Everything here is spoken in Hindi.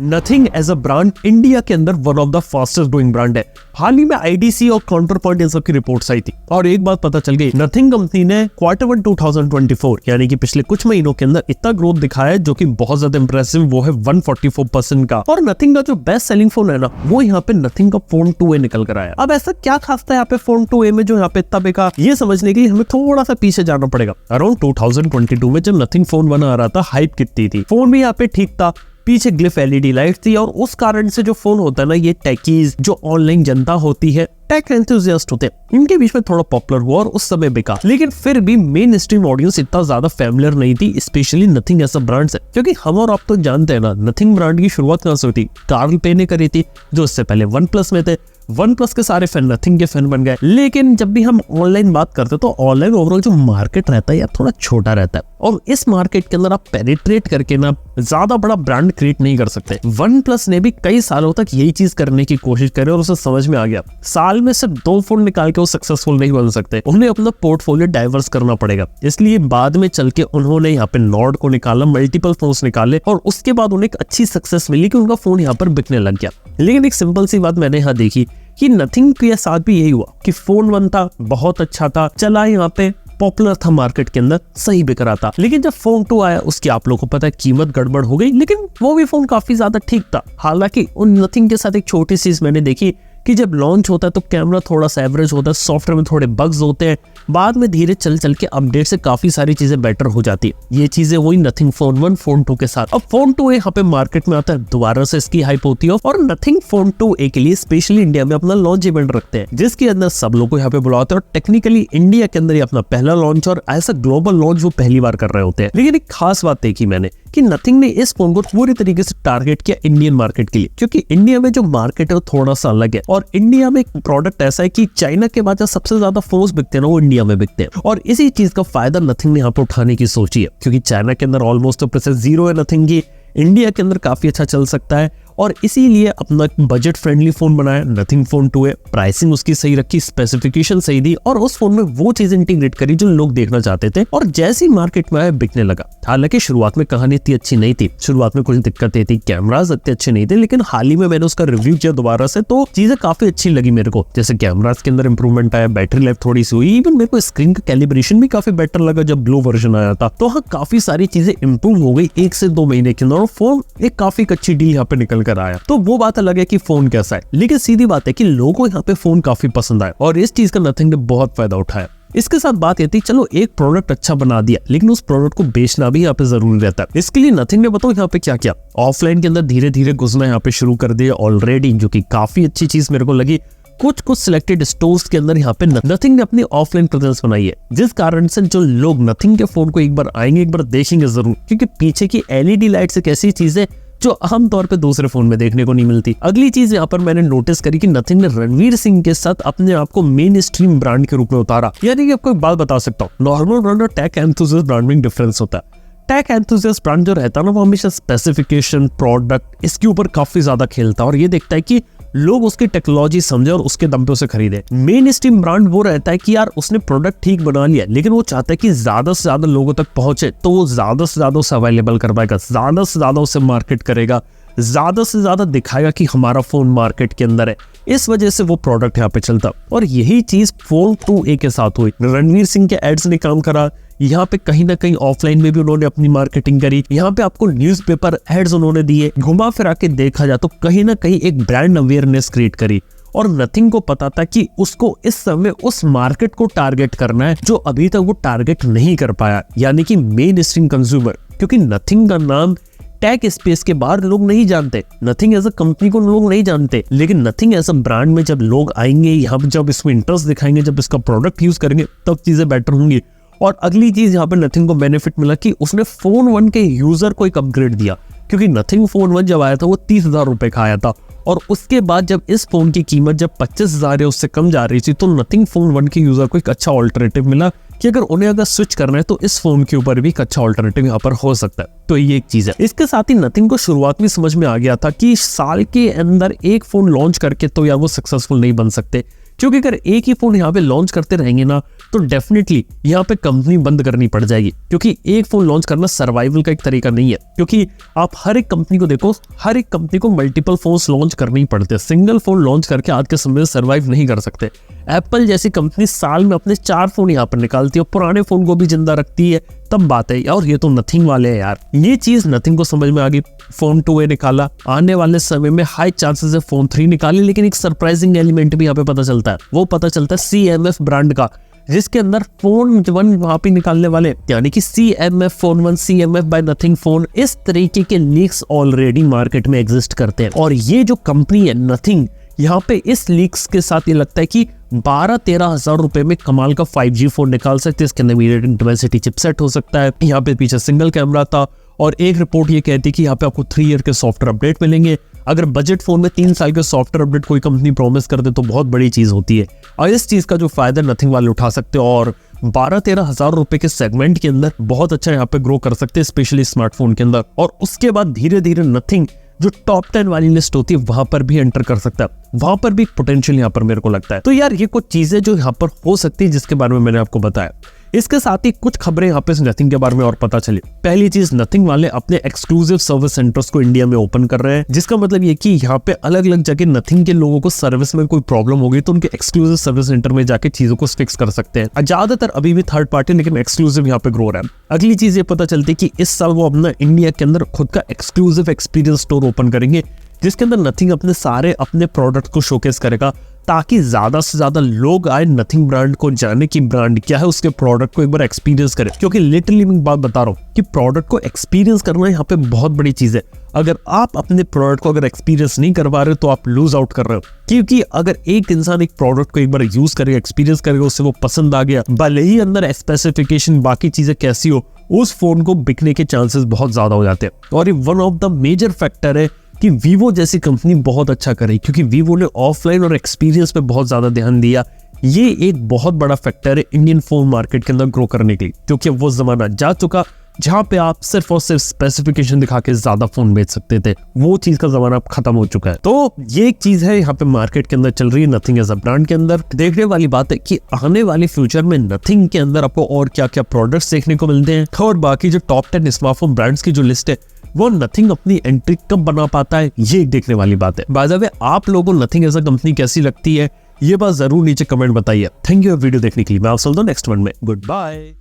Nothing as a brand India के अंदर one of the fastest growing brand है। हाल ही में आईडीसी और काउंटर पॉइंट इन सब की रिपोर्ट्स आई थी और एक बात पता चल गई, नथिंग कंपनी ने Q1 2024 यानी कि पिछले कुछ महीनों के अंदर इतना ग्रोथ दिखाया है जो कि बहुत ज्यादा इंप्रेसिव, वो है 144% का। और नथिंग का जो बेस्ट सेलिंग फोन है ना, वो यहाँ पे नथिंग का फोन 2A निकल कर आया। अब ऐसा क्या खास था यहाँ पे फोन 2A में जो यहाँ पे इतना बिका, ये समझने के लिए हमें थोड़ा सा पीछे जाना पड़ेगा। अराउंड 2022 में जब नथिंग फोन 1 आ रहा था, हाइप कितनी थी, फोन भी यहाँ पे ठीक था, पीछे ग्लिफ एलईडी लाइट थी और उस कारण से जो फोन होता है ना, ये टेकीज जो ऑनलाइन जनता होती है, टेक एंथुसियास्ट होते हैं, इनके बीच में थोड़ा पॉपुलर हुआ और उस समय बिका। लेकिन फिर भी मेन स्ट्रीम ऑडियंस इतना ज्यादा फैमिलियर नहीं थी, स्पेशली नथिंग ऐसा ब्रांड से, क्योंकि हम और आप तो जानते हैं ना, नथिंग ब्रांड की शुरुआत कहां से हुई थी, कार्ल पे ने करी थी, जो इससे पहले वन प्लस में थे। वन प्लस के सारे फैन नथिंग के फैन बन गए। लेकिन जब भी हम ऑनलाइन बात करते हैं तो ऑनलाइन ओवरऑल जो मार्केट रहता है यार थोड़ा छोटा रहता है, और इस मार्केट के अंदर आप पेनिट्रेट करके ना ज्यादा बड़ा ब्रांड क्रिएट नहीं कर सकते। वन प्लस ने भी कई सालों तक यही चीज करने की कोशिश करी और उसे समझ में आ गया, साल में सिर्फ 2 फोन निकाल के वो सक्सेसफुल नहीं बन सकते, उन्हें अपना पोर्टफोलियो डाइवर्स करना पड़ेगा। इसलिए बाद में चल के उन्होंने यहाँ पे नॉर्ड को निकाला, मल्टीपल फोन्स निकाले और उसके बाद उन्हें एक अच्छी सक्सेस मिली कि उनका फोन यहाँ पर बिकने लग गया। लेकिन एक सिंपल सी बात मैंने यहाँ देखी कि नथिंग के साथ भी यही हुआ कि फोन 1 था, बहुत अच्छा था, चला यहाँ पे, पॉपुलर था मार्केट के अंदर, सही बिक रहा था। लेकिन जब फोन 2 आया, उसकी आप लोगों को पता है कीमत गड़बड़ हो गई, लेकिन वो भी फोन काफी ज्यादा ठीक था। हालांकि उन नथिंग के साथ एक छोटी सी चीज मैंने देखी कि जब लॉन्च होता है तो कैमरा थोड़ा सा एवरेज होता है, सॉफ्टवेयर में थोड़े बग्स होते हैं, बाद में धीरे चल के अपडेट से काफी सारी चीजें बेटर हो जाती है। ये चीजें वही नथिंग फोन 1 फोन 2 के साथ। अब फोन 2A यहाँ पे मार्केट में आता है, दोबारा से इसकी हाइप होती है और नथिंग फोन 2A के लिए स्पेशली इंडिया में अपना लॉन्च इवेंट रखते हैं, जिसके अंदर सब लोग को यहाँ पे बुलाते हैं और टेक्निकली इंडिया के अंदर ये अपना पहला लॉन्च और ऐसा ग्लोबल लॉन्च वो पहली बार कर रहे होते हैं। लेकिन एक खास बात देखी मैंने कि नथिंग ने इस फोन को पूरी तरीके से टारगेट किया इंडियन मार्केट के लिए, क्योंकि इंडिया में जो मार्केट है वो थोड़ा सा अलग है और इंडिया में एक प्रोडक्ट ऐसा है कि चाइना के बाद सबसे ज्यादा फोन्स बिकते हैं ना, वो इंडिया में बिकते हैं। और इसी चीज का फायदा नथिंग ने यहाँ पर उठाने की सोची है, क्योंकि चाइना के अंदर ऑलमोस्ट तो प्रेजेंस 0 है नथिंग की, इंडिया के अंदर काफी अच्छा चल सकता है और इसीलिए अपना बजट फ्रेंडली फोन बनाया नथिंग फोन 2A। प्राइसिंग उसकी सही रखी, स्पेसिफिकेशन सही दी और उस फोन में वो चीज इंटीग्रेट करी जो लोग देखना चाहते थे और जैसे ही मार्केट में आया बिकने लगा। हालांकि शुरुआत में कहानी इतनी अच्छी नहीं थी, शुरुआत में कुछ दिक्कतें थी, कैमरास इतने अच्छे नहीं थे, लेकिन हाल ही में मैंने उसका रिव्यू किया दोबारा से तो चीजें काफी अच्छी लगी मेरे को। जैसे कैमरास के अंदर इंप्रूवमेंट आया, बैटरी लाइफ थोड़ी सी हुई, इवन मेरे को स्क्रीन का कैलिब्रेशन भी काफी बेटर लगा जब ब्लू वर्जन आया था। तो हाँ, काफी सारी चीजें इंप्रूव हो गई 1 से 2 महीने के अंदर और फोन एक काफी अच्छी डील यहाँ पे निकल कर आया। तो वो बात अलग है कि फोन कैसा है, लेकिन सीधी बात है कि लोगों को यहाँ पे फोन काफी पसंद आया और इस चीज का नथिंग ने बहुत फायदा उठाया। इसके साथ बात ये थी, चलो एक प्रोडक्ट अच्छा बना दिया, लेकिन उस प्रोडक्ट को बेचना भी यहाँ पे जरूरी रहता है। इसके लिए नथिंग ने बताओ यहाँ पे क्या किया, ऑफलाइन के अंदर धीरे धीरे घुसना यहाँ पे शुरू कर दिया ऑलरेडी, जो कि काफी अच्छी चीज मेरे को लगी। कुछ सिलेक्टेड स्टोर्स के अंदर यहाँ पे नथिंग ने अपनी ऑफलाइन प्रेजेंस बनाई है, जिस कारण से जो लोग नथिंग के फोन को एक बार आएंगे, एक बार देखेंगे जरूर, क्योंकि पीछे की एलईडी लाइट्स एक ऐसी चीज है जो आमतौर पे दूसरे फोन में देखने को नहीं मिलती। अगली चीज यहाँ पर मैंने नोटिस करी कि नथिंग ने रणवीर सिंह के साथ अपने आप को मेन स्ट्रीम ब्रांड के रूप में उतारा। यानी कि आपको एक बात बता सकता हूँ, नॉर्मल ब्रांड और टेक एंथुसियास्ट ब्रांड में डिफरेंस होता है। टेक एंथुसियास्ट ब्रांड जो रहता है ना, वो हमेशा स्पेसिफिकेशन, प्रोडक्ट, इसके ऊपर काफी ज्यादा खेलता है और ये देखता है कि लोग उसकी टेक्नोलॉजी समझे और उसके दम पे उसे खरीदे। मेन स्ट्रीम ब्रांड वो रहता है कि यार उसने प्रोडक्ट ठीक बना लिया, लेकिन वो चाहता है कि ज्यादा से ज्यादा लोगों तक पहुंचे, तो वो ज्यादा से ज्यादा उसे अवेलेबल करवाएगा, ज्यादा से ज्यादा उसे मार्केट करेगा, ज्यादा से ज्यादा दिखाएगा कि हमारा फोन मार्केट के अंदर है। इस वजह से वो प्रोडक्ट यहाँ पे चलता और यही चीज फोन 2A के साथ हुई। रणवीर सिंह के एड्स ने काम करा, यहाँ पे कहीं ना कहीं ऑफलाइन में भी उन्होंने अपनी मार्केटिंग करी, यहाँ पे आपको न्यूज़पेपर एड्स उन्होंने दिए, घुमा फिरा के देखा जाए तो कहीं ना कहीं एक ब्रांड अवेयरनेस क्रिएट करी। और नथिंग को पता था कि उसको इस समय उस मार्केट को टारगेट करना है जो अभी तक वो टारगेट नहीं कर पाया, यानी कि मेन स्ट्रीम कंज्यूमर। क्योंकि नथिंग का नाम टेक स्पेस के बाहर लोग नहीं जानते, नथिंग एज अ कंपनी को लोग नहीं जानते, लेकिन नथिंग एज अ ब्रांड में जब लोग आएंगे, यहाँ जब इसमें इंटरेस्ट दिखाएंगे, जब इसका प्रोडक्ट यूज करेंगे, तब चीजें बेटर होंगी। और अगली चीज यहाँ पे नथिंग को बेनिफिट मिला कि उसने फोन 1 के यूजर को एक अपग्रेड दिया, क्योंकि नथिंग फोन 1 जब आया था वो 30,000 रुपए का आया था और उसके बाद जब इस फोन की कीमत जब 25,000 या उससे कम जा रही थी, तो नथिंग फोन 1 के यूजर को एक अच्छा ऑल्टरनेटिव मिला कि अगर उन्हें स्विच करना है तो इस फोन के ऊपर भी एक अच्छा ऑल्टरनेटिव यहाँ पर हो सकता है। तो ये एक चीज है। इसके साथ ही नथिंग को शुरुआत में समझ में आ गया था कि साल के अंदर एक फोन लॉन्च करके तो यार वो सक्सेसफुल नहीं बन सकते, क्योंकि अगर एक ही फोन यहाँ पे लॉन्च करते रहेंगे ना, तो डेफिनेटली यहाँ पे कंपनी बंद करनी पड़ जाएगी, क्योंकि एक फोन लॉन्च करना सर्वाइवल का एक तरीका नहीं है। क्योंकि आप हर एक कंपनी को देखो, हर एक कंपनी को मल्टीपल फोन्स लॉन्च करने ही पड़ते हैं। सिंगल फोन लॉन्च करके आज के समय में सर्वाइव नहीं कर सकते। एप्पल जैसी कंपनी साल में अपने 4 फोन यहाँ पर निकालती है, पुराने फोन को भी जिंदा रखती है, तब बात है। और ये तो नथिंग वाले हैं यार, ये चीज नथिंग को समझ में आ गई। फोन 2A निकाला, आने वाले समय में हाई चांसेस है फोन 3 निकाले। लेकिन एक सरप्राइजिंग एलिमेंट भी यहाँ पे पता चलता है, वो पता चलता है CMF ब्रांड का, जिसके अंदर फोन 1 वहां पे निकालने वाले, यानी कि CMF phone 1, CMF by Nothing phone, इस तरीके के लीक्स ऑलरेडी मार्केट में एग्जिस्ट करते हैं। और ये जो कंपनी है नथिंग, यहाँ पे इस लीक्स के साथ ये लगता है कि 12-13 हजार रुपए में कमाल का 5G फोन निकाल सकते हैं। इसके अंदर मीडियाटेक डिमेंसिटी चिपसेट हो सकता है, यहाँ पे पीछे सिंगल कैमरा था, और एक रिपोर्ट ये कहती है कि यहाँ पे आपको 3 ईयर के सॉफ्टवेयर अपडेट मिलेंगे। अगर बजट फोन में 3 साल के सॉफ्टवेयर अपडेट कोई कंपनी प्रॉमिस कर दे तो बहुत बड़ी चीज होती है, और इस चीज का जो फायदा नथिंग वाले उठा सकते हैं, और 12-13 हजार रुपए के सेगमेंट के अंदर बहुत अच्छा यहाँ पे ग्रो कर सकते हैं, स्पेशली स्मार्टफोन के अंदर। और उसके बाद धीरे धीरे नथिंग जो टॉप 10 वाली लिस्ट होती है वहां पर भी एंटर कर सकता है, वहां पर भी पोटेंशियल यहाँ पर मेरे को लगता है। तो यार ये कुछ चीजें जो यहाँ पर हो सकती है, जिसके बारे में मैंने आपको बताया। इसके साथ ही कुछ खबरें यहाँ पे नथिंग के बारे में और पता चली। पहली चीज, नथिंग वाले अपने एक्सक्लूसिव सर्विस सेंटर्स को इंडिया में ओपन कर रहे हैं, जिसका मतलब ये कि यहाँ पे अलग अलग जगह नथिंग के लोगों को सर्विस में कोई प्रॉब्लम हो गई तो उनके एक्सक्लूसिव सर्विस सेंटर में जाके चीजों को फिक्स कर सकते हैं। ज्यादातर अभी भी थर्ड पार्टी, लेकिन एक्सक्लूसिव यहाँ पे ग्रो रहा है। अगली चीज ये पता चलती है कि इस साल वो अपना इंडिया के अंदर खुद का एक्सक्लूसिव एक्सपीरियंस स्टोर ओपन करेंगे, जिसके अंदर नथिंग अपने प्रोडक्ट को शोकेस करेगा, ताकि ज्यादा से ज्यादा लोग आए नथिंग ब्रांड को जाने की ब्रांड क्या है, उसके प्रोडक्ट को एक बार एक्सपीरियंस करें। क्योंकि लिटरली मैं बात बता रहा हूँ कि प्रोडक्ट को एक्सपीरियंस करना यहाँ पे बहुत बड़ी चीज है। अगर आप अपने प्रोडक्ट को अगर एक्सपीरियंस नहीं करवा रहे हो तो आप लूज आउट कर रहे हो। क्योंकि अगर एक इंसान एक प्रोडक्ट को एक बार यूज करेगा, एक्सपीरियंस करेगा, उससे वो पसंद आ गया, भले ही अंदर स्पेसिफिकेशन बाकी चीजें कैसी हो, उस फोन को बिकने के चांसेस बहुत ज्यादा हो जाते हैं। और ये one of the major factor है कि वीवो जैसी कंपनी बहुत अच्छा करे, क्योंकि वीवो ने ऑफलाइन और एक्सपीरियंस पे बहुत ज्यादा ध्यान दिया। ये एक बहुत बड़ा फैक्टर है इंडियन फोन मार्केट के अंदर ग्रो करने के लिए, क्योंकि वो जमाना जा चुका जहां पे आप सिर्फ और सिर्फ स्पेसिफिकेशन दिखा के ज्यादा फोन बेच सकते थे। वो चीज का जमाना अब खत्म हो चुका है। तो ये एक चीज है यहाँ पे मार्केट के अंदर चल रही है नथिंग एज अ ब्रांड के अंदर। देखने वाली बात है कि आने वाले फ्यूचर में नथिंग के अंदर आपको और क्या क्या प्रोडक्ट्स देखने को मिलते हैं, और बाकी जो टॉप 10 स्मार्टफोन ब्रांड्स की जो लिस्ट है वो नथिंग अपनी एंट्री कब बना पाता है, ये देखने वाली बात है। बाय द वे, आप लोगों को नथिंग एज अ कंपनी कैसी लगती है, ये बात जरूर नीचे कमेंट बताइए। थैंक यू वीडियो देखने के लिए। मैं आपसे मिलता हूं नेक्स्ट वन में। Good bye.